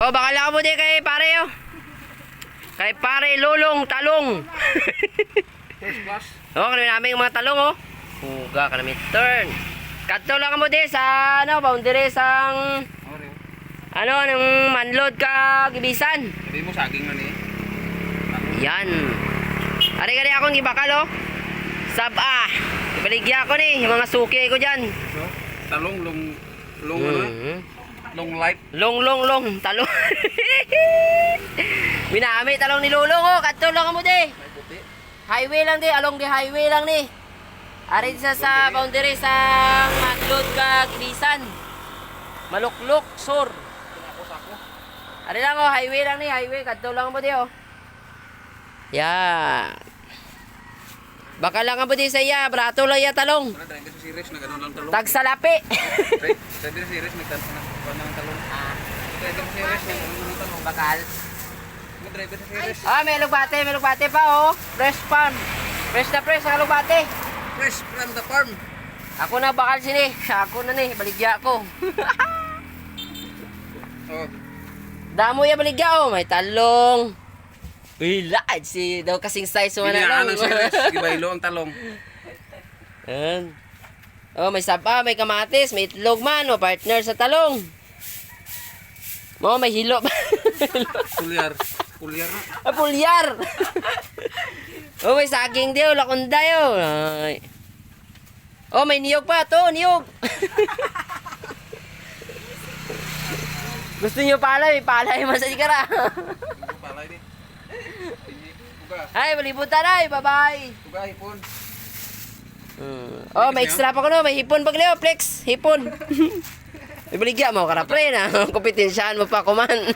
Oh, bakala mo di kay pare oh. Kay pare Lulong Talong. First class. Oh, kami namin yung mga talong oh. Huga ka namin turn. Kadto lang mo di sa ano, boundary sang ano, nung manload ka gibisan. Sabi mo saging man eh. Yan. Ari-ari akong gibakal oh. Saba. Ibaligya ko ni, yung mga suki ko dyan. So, talong, long ano? Long life. Long, talong. Minami talong ni Lulong oh, kadto lang mo di. May puti. Highway lang di, along the highway lang ni. Ari sa boundary sa manload ka gibisan. Maluklok, sur. Sako. Ari lang oh, highway lang ni, highway kadto lang mo di oh. Yan. Baka lang mo di sa iya, brato lang ya talong. Wala dahil sa series na gano'n lang talong. Tagsalapi. Sabi sa series nagtanong ng talong. Driver sa series nagtanong ng talong. Bakal. May driver sa series. Ah, may lugbate pa oh. Fresh pan. Fresh na fresh ang lugbate. Fresh from the farm. Ako na bakal sini. Ako na ni, baligya ko. Oh, Damo ya baligya oh, may talong. Uy, laad si daw kasing size mo na biniyaan lang. ng series. Gibaylo ang talong. Yan. Oh, may sapa, may kamatis, may itlog man, o partner sa talong. Mo, may hilo pa. Pulyar. Pulyar na. Ah, pulyar. Oh, may saging diyo, lakunday oh. Ay. Oh, may niyog pa to, niyog. Gusto niyo palay, palay man sa ikara. Palay din. Tuga. Ay, malibutan ay, bye-bye. Tuga, hipon. Oh, may extra pa ko no, may hipon pag Leo, flex, hipon. Ibaligya mo, karapre na. Kompetensyahan mo pa kuman.